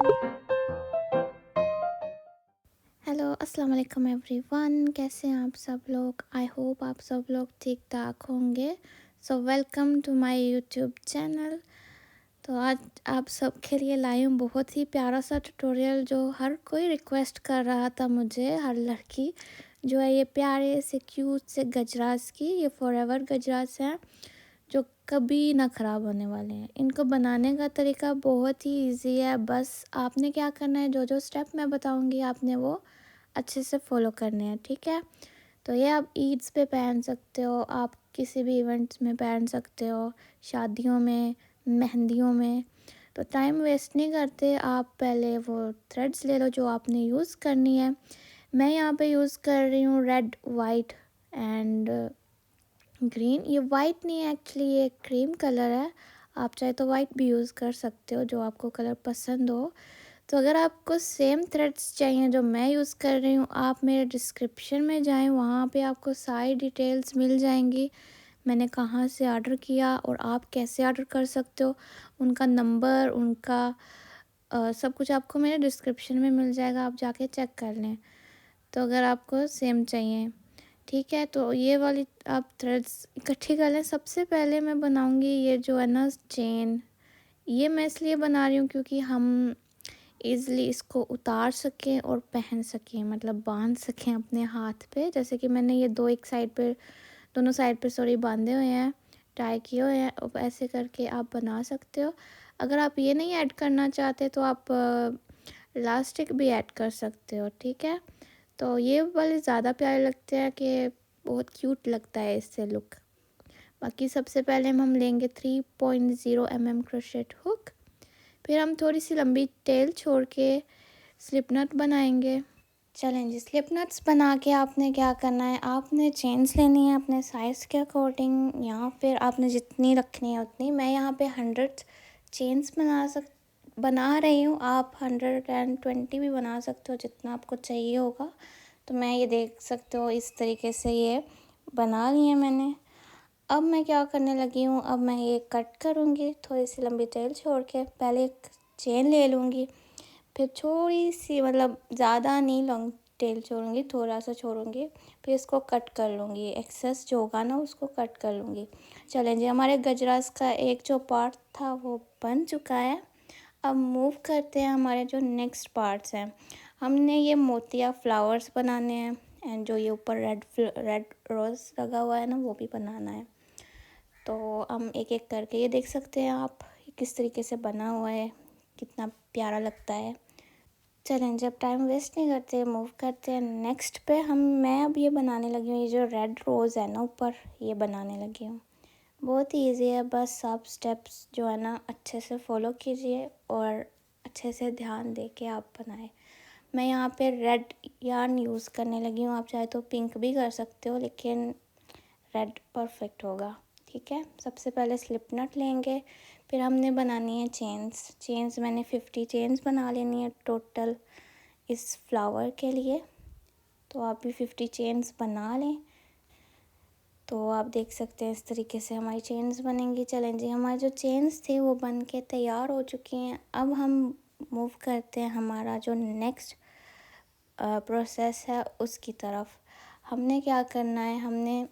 Hello अस्सलाम वालेकुम everyone, कैसे हैं आप सब लोग। आई होप आप सब लोग ठीक ठाक होंगे। So welcome to my YouTube channel. तो आज आप सबके लिए लाई हूँ बहुत ही प्यारा सा ट्यूटोरियल जो हर कोई रिक्वेस्ट कर रहा था मुझे, हर लड़की जो है ये प्यारे से क्यूट से गजरास की, ये फॉरएवर गजरास हैं जो कभी ना ख़राब होने वाले हैं। इनको बनाने का तरीका बहुत ही इजी है। बस आपने क्या करना है, जो जो स्टेप मैं बताऊंगी आपने वो अच्छे से फॉलो करने हैं, ठीक है। तो ये आप ईद्स पे पहन सकते हो, आप किसी भी इवेंट्स में पहन सकते हो, शादियों में, मेहंदियों में। तो टाइम वेस्ट नहीं करते, आप पहले वो थ्रेड्स ले लो जो आपने यूज़ करनी है। मैं यहाँ पे यूज़ कर रही हूँ रेड, वाइट एंड ग्रीन। ये वाइट नहीं है एक्चुअली, ये क्रीम कलर है। आप चाहे तो वाइट भी यूज़ कर सकते हो, जो आपको कलर पसंद हो। तो अगर आपको सेम थ्रेड्स चाहिए जो मैं यूज़ कर रही हूँ, आप मेरे डिस्क्रिप्शन में जाएं, वहाँ पे आपको सारी डिटेल्स मिल जाएंगी। मैंने कहाँ से ऑर्डर किया और आप कैसे ऑर्डर कर सकते हो, उनका नंबर, उनका सब कुछ आपको मेरे डिस्क्रिप्शन में मिल जाएगा, आप जाके चेक कर लें। तो अगर आपको सेम चाहिए, ठीक है, तो ये वाली आप थ्रेड्स इकट्ठी कर लें। सबसे पहले मैं बनाऊंगी ये जो है ना चेन। ये मैं इसलिए बना रही हूँ क्योंकि हम ईज़िली इसको उतार सकें और पहन सकें, मतलब बांध सकें अपने हाथ पे। जैसे कि मैंने ये दो एक साइड पे, दोनों साइड पे सॉरी बांधे हुए हैं, टाई किए हुए हैं। और ऐसे करके आप बना सकते हो। अगर आप ये नहीं ऐड करना चाहते तो आप इलास्टिक भी ऐड कर सकते हो, ठीक है। तो ये वाले ज़्यादा प्यारे लगते हैं कि बहुत क्यूट लगता है इससे लुक। बाकी सबसे पहले हम लेंगे 3.0 mm क्रोशेट हुक। फिर हम थोड़ी सी लंबी टेल छोड़ के स्लिप नट बनाएंगे। चलें जी, स्लिप नट्स बना के आपने क्या करना है, आपने चेन्स लेनी है अपने साइज़ के अकॉर्डिंग, या फिर आपने जितनी रखनी है उतनी। मैं यहाँ पे 100 चेन्स बना रही हूँ। आप 120 भी बना सकते हो, जितना आपको चाहिए होगा। तो मैं ये देख सकते हो इस तरीके से ये बना ली है मैंने। अब मैं क्या करने लगी हूँ, अब मैं ये कट करूँगी थोड़ी सी लंबी टेल छोड़ के। पहले एक चेन ले लूँगी, फिर थोड़ी सी, मतलब ज़्यादा नहीं लॉन्ग टेल छोड़ूंगी, थोड़ा सा छोड़ूंगी। फिर इसको कट कर लूँगी, एक्सेस जो होगा ना उसको कट कर लूँगी। चलें जी, हमारे गजरास का एक जो पार्ट था वो बन चुका है। अब मूव करते हैं हमारे जो नेक्स्ट पार्ट्स हैं। हमने ये मोतिया फ्लावर्स बनाने हैं, एंड जो ये ऊपर रेड रोज़ लगा हुआ है ना वो भी बनाना है। तो हम एक एक करके, ये देख सकते हैं आप किस तरीके से बना हुआ है, कितना प्यारा लगता है। चलें, जब टाइम वेस्ट नहीं करते, मूव करते हैं नेक्स्ट पे। मैं अब ये बनाने लगी हूँ, ये जो रेड रोज़ है ना ऊपर, ये बनाने लगी हूँ। बहुत ही ईजी है, बस आप स्टेप्स जो है ना अच्छे से फॉलो कीजिए और अच्छे से ध्यान दे के आप बनाएं। मैं यहाँ पे रेड यार्न यूज़ करने लगी हूँ, आप चाहे तो पिंक भी कर सकते हो, लेकिन रेड परफेक्ट होगा, ठीक है। सबसे पहले स्लिप नट लेंगे, फिर हमने बनानी है चेन्स मैंने 50 चेन्स बना लेनी है टोटल इस फ्लावर के लिए। तो आप भी 50 चेन्स बना लें। तो आप देख सकते हैं इस तरीके से हमारी चेन्स बनेंगी। चलें जी, हमारी जो चेन्स थी वो बन के तैयार हो चुकी हैं। अब हम मूव करते हैं हमारा जो नेक्स्ट प्रोसेस है उसकी तरफ। हमने क्या करना है, हमने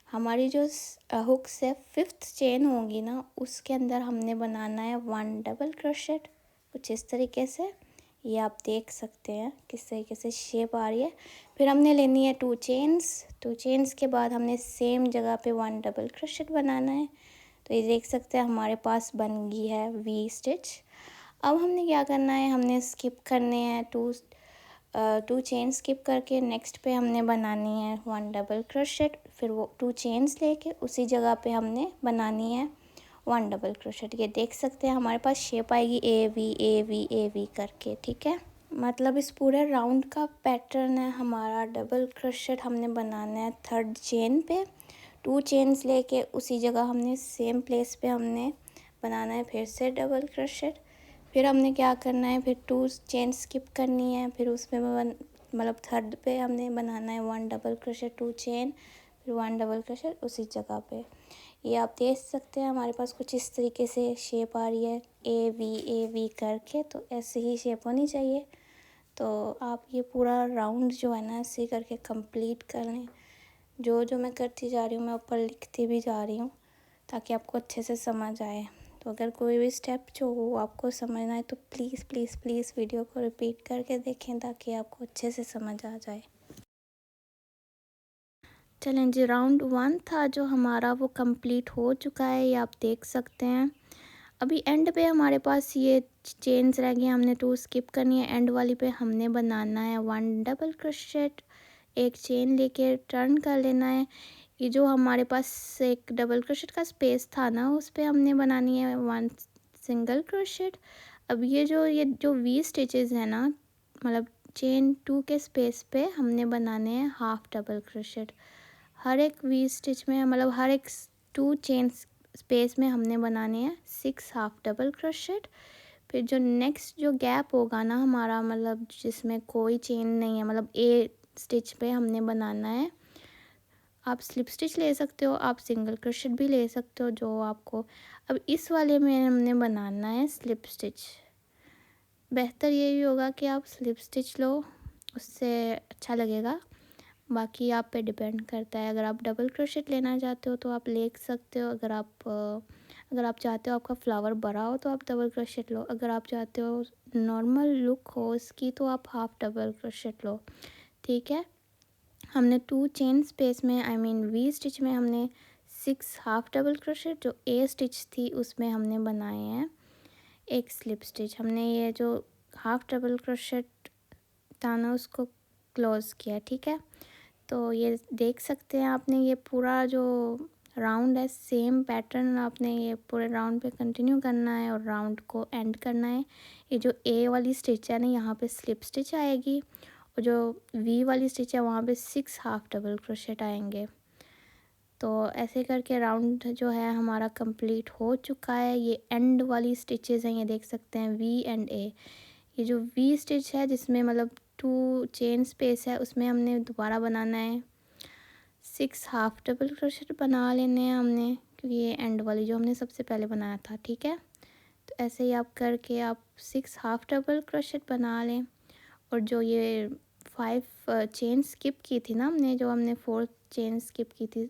हमारी जो हुक से 5th चेन होगी ना उसके अंदर हमने बनाना है 1 डबल क्रोशेट, कुछ इस तरीके से। ये आप देख सकते हैं किस तरीके से शेप आ रही है। फिर हमने लेनी है 2 चेन्स के बाद हमने सेम जगह पे 1 डबल क्रोशेट बनाना है। तो ये देख सकते हैं हमारे पास बन गई है वी स्टिच। अब हमने क्या करना है, हमने स्किप करने हैं टू चेन स्किप करके नेक्स्ट पे हमने बनानी है 1 डबल क्रोशेट। फिर वो 2 चेन्स लेके उसी जगह पे हमने बनानी है 1 डबल क्रोशेट। ये देख सकते हैं हमारे पास शेप आएगी ए वी करके, ठीक है। मतलब इस पूरे राउंड का पैटर्न है हमारा। डबल क्रोशेट हमने बनाना है 3rd चेन पे, 2 चेन्स लेके उसी जगह हमने सेम प्लेस पे हमने बनाना है फिर से डबल क्रोशेट। फिर हमने क्या करना है, फिर 2 चेन स्किप करनी है, फिर उसमें मतलब 3rd पे हमने बनाना है 1 डबल क्रोशेट 2 चेन, फिर 1 डबल क्रोशेट उसी जगह पे। ये आप देख सकते हैं हमारे पास कुछ इस तरीके से शेप आ रही है, ए वी करके। तो ऐसे ही शेप होनी चाहिए। तो आप ये पूरा राउंड जो है ना ऐसे करके कंप्लीट कर लें। जो जो मैं करती जा रही हूँ मैं ऊपर लिखती भी जा रही हूँ ताकि आपको अच्छे से समझ आए। तो अगर कोई भी स्टेप जो हो आपको समझना है तो प्लीज़ प्लीज़ प्लीज़ वीडियो को रिपीट करके देखें ताकि आपको अच्छे से समझ आ जाए। चलें जी, राउंड 1 था जो हमारा वो कंप्लीट हो चुका है, ये आप देख सकते हैं। अभी एंड पे हमारे पास ये चेन्स रह गई, हमने 2 स्किप करनी है। एंड वाली पे हमने बनाना है 1 डबल क्रोशेट, एक चेन लेके टर्न कर लेना है। ये जो हमारे पास एक डबल क्रोशेट का स्पेस था ना उस पे हमने बनानी है 1 सिंगल क्रोशेट। अब ये जो वी स्टिचेस है ना, मतलब चेन 2 के स्पेस पे हमने बनाने हैं हाफ डबल क्रोशेट। हर एक वी स्टिच में मतलब हर एक 2 चेन स्पेस में हमने बनाने हैं 6 हाफ डबल क्रोशेट। फिर जो नेक्स्ट जो गैप होगा ना हमारा, मतलब जिसमें कोई चेन नहीं है, मतलब ए स्टिच पे हमने बनाना है, आप स्लिप स्टिच ले सकते हो, आप सिंगल क्रोशेट भी ले सकते हो जो आपको। अब इस वाले में हमने बनाना है स्लिप स्टिच। बेहतर यही होगा कि आप स्लिप स्टिच लो, उससे अच्छा लगेगा। बाकी आप पे डिपेंड करता है। अगर आप डबल क्रोशेट लेना चाहते हो तो आप ले सकते हो। अगर आप चाहते हो आपका फ्लावर बड़ा हो तो आप डबल क्रोशेट लो। अगर आप चाहते हो नॉर्मल लुक हो उसकी तो आप हाफ डबल क्रोशेट लो। ठीक है, हमने 2 चेन स्पेस में आई मीन वी स्टिच में हमने 6 हाफ डबल क्रोशेट, जो ए स्टिच थी उसमें हमने बनाए हैं एक स्लिप स्टिच। हमने ये जो हाफ डबल क्रोशेट था ना उसको क्लोज़ किया। ठीक है, तो ये देख सकते हैं आपने ये पूरा जो राउंड है सेम पैटर्न आपने ये पूरे राउंड पे कंटिन्यू करना है और राउंड को एंड करना है। ये जो ए वाली स्टिच है ना यहाँ पे स्लिप स्टिच आएगी और जो वी वाली स्टिच है वहाँ पे 6 हाफ डबल क्रोशेट आएंगे। तो ऐसे करके राउंड जो है हमारा कंप्लीट हो चुका है। ये एंड वाली स्टिचेस हैं, ये देख सकते हैं वी एंड ए। ये जो वी स्टिच है जिसमें मतलब 2 चेन स्पेस है उसमें हमने दोबारा बनाना है 6 हाफ डबल क्रोशेट बना लेने हैं हमने, क्योंकि ये एंड वाली जो हमने सबसे पहले बनाया था। ठीक है, तो ऐसे ही आप करके आप 6 हाफ डबल क्रोशेट बना लें। और जो ये 5 चेन स्किप की थी ना हमने, जो हमने 4th चेन स्किप की थी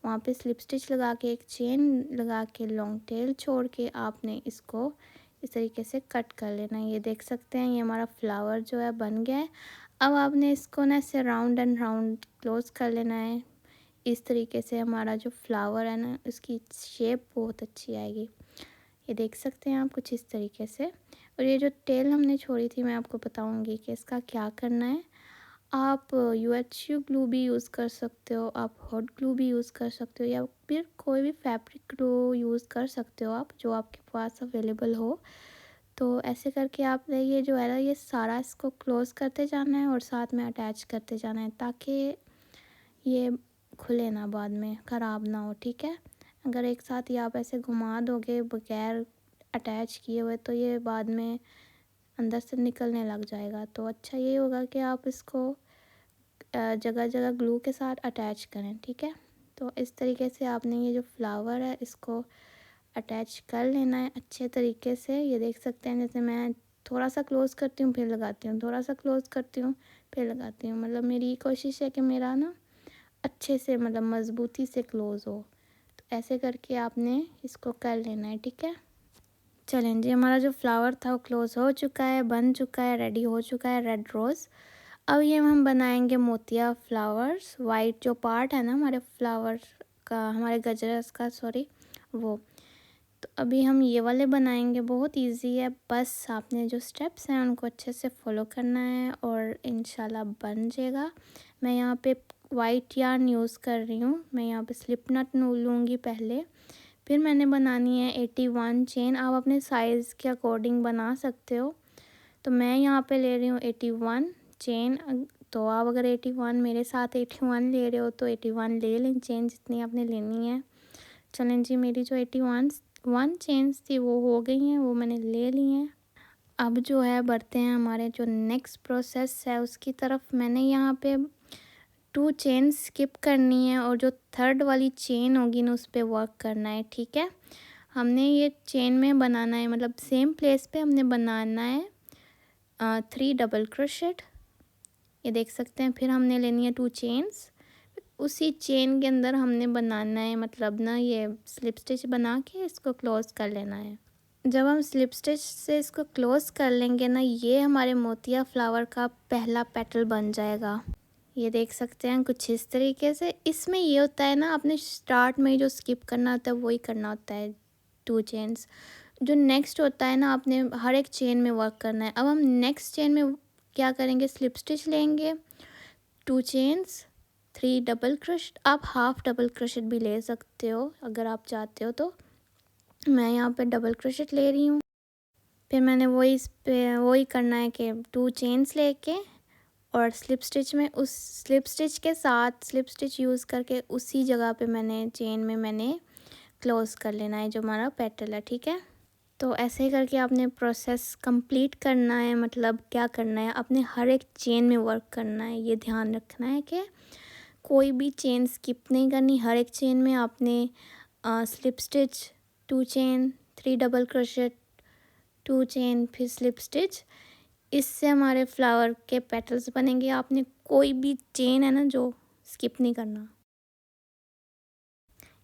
वहाँ पे स्लिप स्टिच लगा के एक चेन लगा के लॉन्ग टेल छोड़ के आपने इसको इस तरीके से कट कर लेना है। ये देख सकते हैं ये हमारा फ्लावर जो है बन गया है। अब आपने इसको ना ऐसे राउंड एंड राउंड क्लोज कर लेना है। इस तरीके से हमारा जो फ्लावर है ना उसकी शेप बहुत अच्छी आएगी। ये देख सकते हैं आप कुछ इस तरीके से। और ये जो टेल हमने छोड़ी थी मैं आपको बताऊंगी कि इसका क्या करना है। आप यूएचयू ग्लू भी यूज़ कर सकते हो, आप हॉट ग्लू भी यूज़ कर सकते हो, या फिर कोई भी फैब्रिक ग्लू यूज़ कर सकते हो आप जो आपके पास अवेलेबल हो। तो ऐसे करके आपने ये जो है ना ये सारा इसको क्लोज़ करते जाना है और साथ में अटैच करते जाना है ताकि ये खुले ना, बाद में ख़राब ना हो। ठीक है, अगर एक साथ ही आप ऐसे घुमा दोगे बगैर अटैच किए हुए तो ये बाद में अंदर से निकलने लग जाएगा। तो अच्छा ये होगा कि आप इसको जगह जगह ग्लू के साथ अटैच करें। ठीक है, तो इस तरीके से आपने ये जो फ्लावर है इसको अटैच कर लेना है अच्छे तरीके से। ये देख सकते हैं जैसे मैं थोड़ा सा क्लोज़ करती हूँ फिर लगाती हूँ, थोड़ा सा क्लोज़ करती हूँ फिर लगाती हूँ। मतलब मेरी कोशिश है कि मेरा ना अच्छे से मतलब मज़बूती से क्लोज़ हो। तो ऐसे करके आपने इसको कर लेना है। ठीक है, चलें जी, हमारा जो फ्लावर था वो क्लोज़ हो चुका है, बन चुका है, रेडी हो चुका है रेड रोज़। अब ये हम बनाएंगे मोतिया फ्लावर्स। वाइट जो पार्ट है ना हमारे फ्लावर का, हमारे गजरस का सॉरी, वो। तो अभी हम ये वाले बनाएंगे, बहुत इजी है, बस आपने जो स्टेप्स हैं उनको अच्छे से फॉलो करना है और इंशाल्लाह बन जाएगा। मैं यहाँ पे वाइट यार्न यूज़ कर रही हूँ। मैं यहाँ पे स्लिप नट लूँगी पहले, फिर मैंने बनानी है 81 चेन। आप अपने साइज़ के अकॉर्डिंग बना सकते हो। तो मैं यहाँ पे ले रही हूँ 81 चेन। तो आप अगर 81 मेरे साथ 81 ले रहे हो तो 81 ले लें चेन जितनी आपने लेनी है। चलें जी, मेरी जो 81 चेन्स थी वो हो गई हैं, वो मैंने ले ली हैं। अब जो है बढ़ते हैं हमारे जो नेक्स्ट प्रोसेस है उसकी तरफ। मैंने यहाँ पे 2 चेन स्किप करनी है और जो थर्ड वाली चेन होगी ना उस पे वर्क करना है, ठीक है। हमने ये चेन में बनाना है, मतलब सेम प्लेस पे हमने बनाना है 3 डबल क्रोशेट, ये देख सकते हैं। फिर हमने लेनी है 2 चेन्स, उसी चेन के अंदर हमने बनाना है, मतलब ना ये स्लिप स्टिच बना के इसको क्लोज कर लेना है। जब हम स्लिप स्टिच से इसको क्लोज कर लेंगे ना, ये हमारे मोतिया फ्लावर का पहला पेटल बन जाएगा। ये देख सकते हैं कुछ इस तरीके से। इसमें ये होता है ना, आपने स्टार्ट में जो स्किप करना होता है वही करना होता है 2 चेन्स। जो नेक्स्ट होता है ना, आपने हर एक चेन में वर्क करना है। अब हम नेक्स्ट चेन में क्या करेंगे, स्लिप स्टिच लेंगे, 2 चेन्स, 3 डबल क्रोशेट। आप हाफ डबल क्रोशेट भी ले सकते हो अगर आप चाहते हो तो। मैं यहाँ पे डबल क्रोशेट ले रही हूँ। फिर मैंने वही इस पे वही करना है कि 2 चेन्स लेके और स्लिप स्टिच में, उस स्लिप स्टिच के साथ स्लिप स्टिच यूज़ करके उसी जगह पे मैंने चेन में मैंने क्लोज़ कर लेना है जो हमारा पेटल है, ठीक है। तो ऐसे ही करके आपने प्रोसेस कंप्लीट करना है। मतलब क्या करना है, अपने हर एक चेन में वर्क करना है। ये ध्यान रखना है कि कोई भी चेन स्किप नहीं करनी। हर एक चेन में आपने slip stitch, 2 chain, 3 double crochet, 2 chain, फिर स्लिप स्टिच। इससे हमारे फ्लावर के पेटल्स बनेंगे। आपने कोई भी चेन है ना जो स्किप नहीं करना।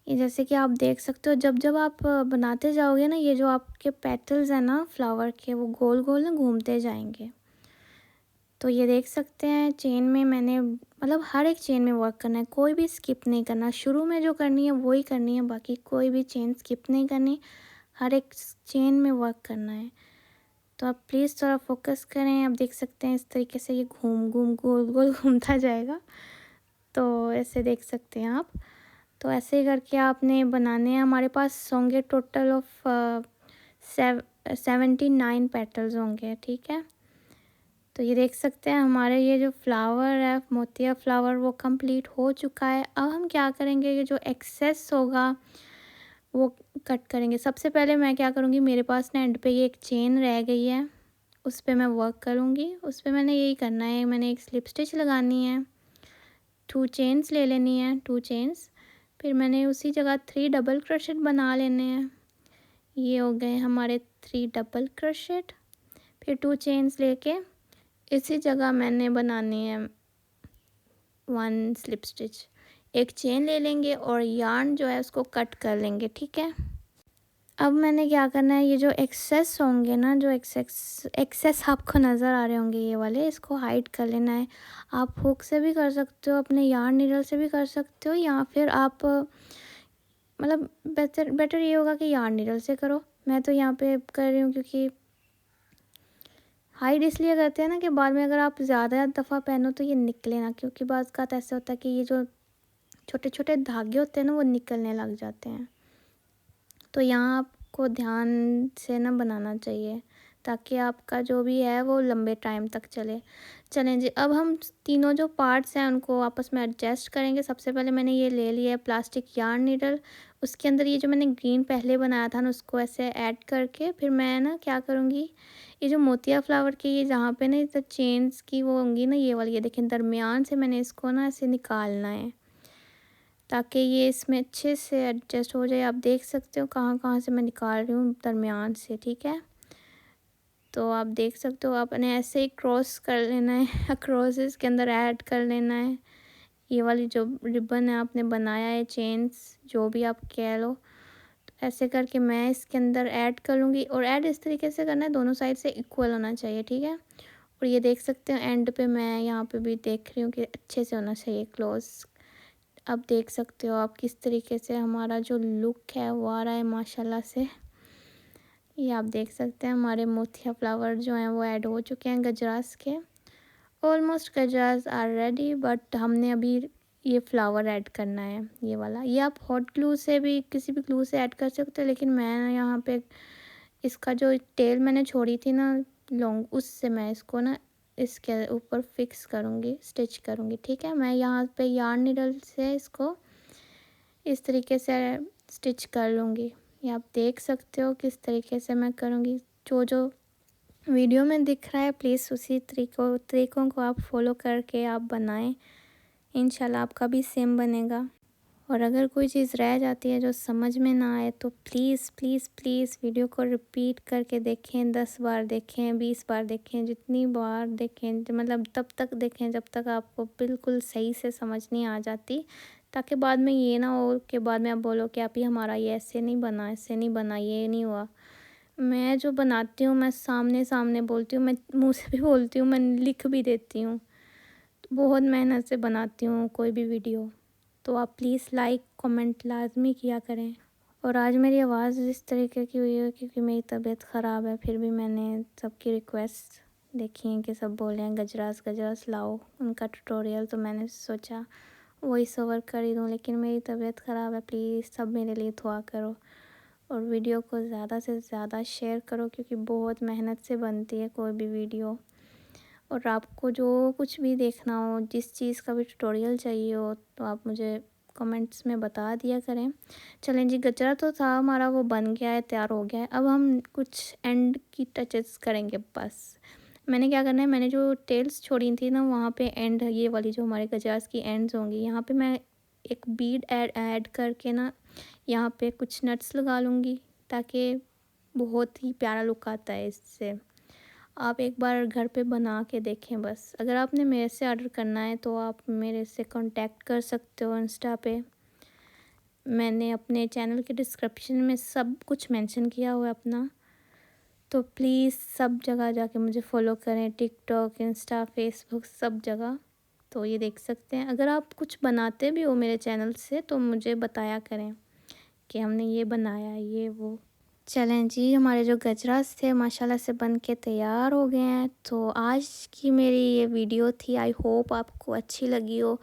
ये जैसे कि आप देख सकते हो, जब जब आप बनाते जाओगे ना, ये जो आपके पेटल्स हैं ना फ्लावर के, वो गोल गोल ना घूमते जाएंगे। तो ये देख सकते हैं चेन में मैंने, मतलब हर एक चेन में वर्क करना है, कोई भी स्किप नहीं करना। शुरू में जो करनी है वही करनी है, बाकी कोई भी चेन स्किप नहीं करनी, हर एक चेन में वर्क करना है। तो आप प्लीज़ थोड़ा फोकस करें। आप देख सकते हैं इस तरीके से ये घूम घूम गोल गोल घूमता जाएगा, तो ऐसे देख सकते हैं आप। तो ऐसे ही करके आपने बनाने हैं। हमारे पास होंगे टोटल ऑफ 79 पेटल्स होंगे, ठीक है। तो ये देख सकते हैं हमारे ये जो फ्लावर है मोतिया फ्लावर वो कंप्लीट हो चुका है। अब हम क्या करेंगे, ये जो एक्सेस होगा वो कट करेंगे। सबसे पहले मैं क्या करूँगी, मेरे पास ना एंड पे ये एक चेन रह गई है, उस पे मैं वर्क करूँगी। उस पे मैंने यही करना है, मैंने एक स्लिप स्टिच लगानी है, 2 चेन्स ले लेनी है, 2 चेन्स। फिर मैंने उसी जगह 3 डबल क्रोशेट बना लेने हैं। ये हो गए हमारे 3 डबल क्रोशेट। फिर 2 चेन्स लेके इसी जगह मैंने बनानी है 1 स्लिप स्टिच। एक चेन ले लेंगे और यार्न जो है उसको कट कर लेंगे, ठीक है। अब मैंने क्या करना है, ये जो एक्सेस होंगे ना, जो एक्सेस आपको नज़र आ रहे होंगे ये वाले, इसको हाइड कर लेना है। आप हुक से भी कर सकते हो, अपने यार्न नीडल से भी कर सकते हो, या फिर आप मतलब बेटर ये होगा कि यार्न नीडल से करो। मैं तो यहाँ पे कर रही हूँ क्योंकि हाइड इसलिए करते हैं ना कि बाद में अगर आप ज़्यादा दफ़ा पहनो तो ये निकले ना, क्योंकि बाज़ का ऐसा होता है कि ये जो छोटे छोटे धागे होते हैं ना वो निकलने लग जाते हैं। तो यहाँ आपको ध्यान से ना बनाना चाहिए ताकि आपका जो भी है वो लंबे टाइम तक चलें जी। अब हम तीनों जो पार्ट्स हैं उनको आपस में एडजस्ट करेंगे। सबसे पहले मैंने ये ले लिया है प्लास्टिक यार्न नीडल, उसके अंदर ये जो मैंने ग्रीन पहले बनाया था ना उसको ऐसे ऐड करके फिर मैं ना क्या करूँगी, ये जो मोतिया फ्लावर की ये जहाँ पे ना इधर चेन्स की वो होंगी ना, ये वाली, ये देखें दरमियान से मैंने इसको ना ऐसे निकालना है ताकि ये इसमें अच्छे से एडजस्ट हो जाए। आप देख सकते हो कहाँ कहाँ से मैं निकाल रही हूँ दरमियान से, ठीक है। तो आप देख सकते हो आपने ऐसे ही क्रॉस कर लेना है, अक्रॉस इसके अंदर ऐड कर लेना है। ये वाली जो रिबन है आपने बनाया है, चेन्स जो भी आप कह लो, तो ऐसे करके मैं इसके अंदर ऐड कर लूँगी। और ऐड इस तरीके से करना है दोनों साइड से इक्वल होना चाहिए, ठीक है। और ये देख सकते हो एंड पे मैं यहाँ पे भी देख रही हूँ कि अच्छे से होना चाहिए क्लोज। अब देख सकते हो आप किस तरीके से हमारा जो लुक है वो आ रहा है माशाल्लाह से। ये आप देख सकते हैं हमारे मोतिया फ्लावर जो हैं वो ऐड हो चुके हैं गजरास के। ऑलमोस्ट गजरास आर रेडी, बट हमने अभी ये फ्लावर ऐड करना है, ये वाला। ये आप हॉट ग्लू से भी किसी भी ग्लू से ऐड कर सकते हो, लेकिन मैं यहाँ पे इसका जो टेल मैंने छोड़ी थी ना लॉन्ग, उससे मैं इसको ना इसके ऊपर फिक्स करूँगी, स्टिच करूँगी, ठीक है। मैं यहाँ पे यार्न नीडल से इसको इस तरीके से स्टिच कर लूँगी। ये आप देख सकते हो किस तरीके से मैं करूँगी। जो जो वीडियो में दिख रहा है प्लीज़ उसी तरीकों को आप फॉलो करके आप बनाएं। इंशाल्लाह आपका भी सेम बनेगा। और अगर कोई चीज़ रह जाती है जो समझ में ना आए तो प्लीज़ प्लीज़ प्लीज़ वीडियो को रिपीट करके देखें, 10 बार देखें, 20 बार देखें, जितनी बार देखें, मतलब तब तक देखें जब तक आपको बिल्कुल सही से समझ नहीं आ जाती, ताकि बाद में ये ना हो कि बाद में आप बोलो कि आप ही हमारा ये ऐसे नहीं बना, ऐसे नहीं बना, ये नहीं हुआ। मैं जो बनाती हूँ मैं सामने सामने बोलती हूँ, मैं मुँह से भी बोलती हूँ, मैं लिख भी देती हूँ। तो बहुत मेहनत से बनाती हूँ कोई भी वीडियो। तो आप प्लीज़ लाइक कमेंट लाज़मी किया करें। और आज मेरी आवाज़ इस तरीके की हुई है क्योंकि मेरी तबीयत ख़राब है, फिर भी मैंने सबकी रिक्वेस्ट देखी है कि सब बोल रहे हैं गजरास गजरास लाओ उनका ट्यूटोरियल, तो मैंने सोचा वॉइस ओवर कर ही दूँ। लेकिन मेरी तबीयत ख़राब है, प्लीज़ सब मेरे लिए दुआ करो और वीडियो को ज़्यादा से ज़्यादा शेयर करो क्योंकि बहुत मेहनत से बनती है कोई भी वीडियो। और आपको जो कुछ भी देखना हो, जिस चीज़ का भी ट्यूटोरियल चाहिए हो, तो आप मुझे कमेंट्स में बता दिया करें। चलें जी, गजरा तो था हमारा, वो बन गया है, तैयार हो गया है। अब हम कुछ एंड की टचेस करेंगे बस। मैंने क्या करना है, मैंने जो टेल्स छोड़ी थी ना, वहाँ पे एंड ये वाली जो हमारे गजरास की एंड्स होंगी, यहाँ पे मैं एक बीड ऐड करके ना यहाँ पे कुछ नट्स लगा लूँगी, ताकि बहुत ही प्यारा लुक आता है इससे। आप एक बार घर पे बना के देखें बस। अगर आपने मेरे से ऑर्डर करना है तो आप मेरे से कांटेक्ट कर सकते हो इंस्टा पे। मैंने अपने चैनल के डिस्क्रिप्शन में सब कुछ मेंशन किया हुआ है अपना। तो प्लीज़ सब जगह जाके मुझे फ़ॉलो करें, टिकटॉक, इंस्टा, फेसबुक सब जगह। तो ये देख सकते हैं। अगर आप कुछ बनाते भी हो मेरे चैनल से तो मुझे बताया करें कि हमने ये बनाया, ये वो। चलें जी, हमारे जो गजरास थे माशाल्लाह से बन के तैयार हो गए हैं। तो आज की मेरी ये वीडियो थी, आई होप आपको अच्छी लगी हो।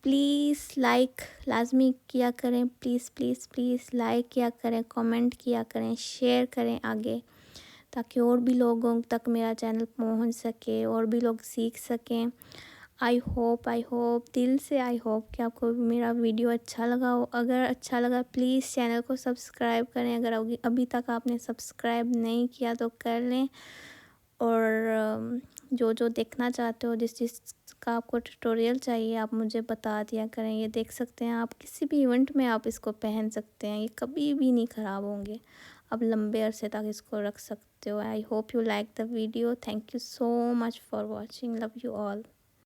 प्लीज़ लाइक लाज़मी किया करें, प्लीज़ प्लीज़ प्लीज़ लाइक किया करें, कमेंट किया करें, शेयर करें आगे, ताकि और भी लोगों तक मेरा चैनल पहुंच सके और भी लोग सीख सकें। आई होप दिल से आई होप कि आपको मेरा वीडियो अच्छा लगा हो। अगर अच्छा लगा प्लीज़ चैनल को सब्सक्राइब करें, अगर अभी तक आपने सब्सक्राइब नहीं किया तो कर लें। और जो जो देखना चाहते हो, जिस चीज़ का आपको ट्यूटोरियल चाहिए, आप मुझे बता दिया करें। ये देख सकते हैं आप, किसी भी इवेंट में आप इसको पहन सकते हैं, ये कभी भी नहीं ख़राब होंगे। आप लंबे अरसे तक इसको रख सकते हो। I hope you like the video. Thank you so much for watching. Love you all.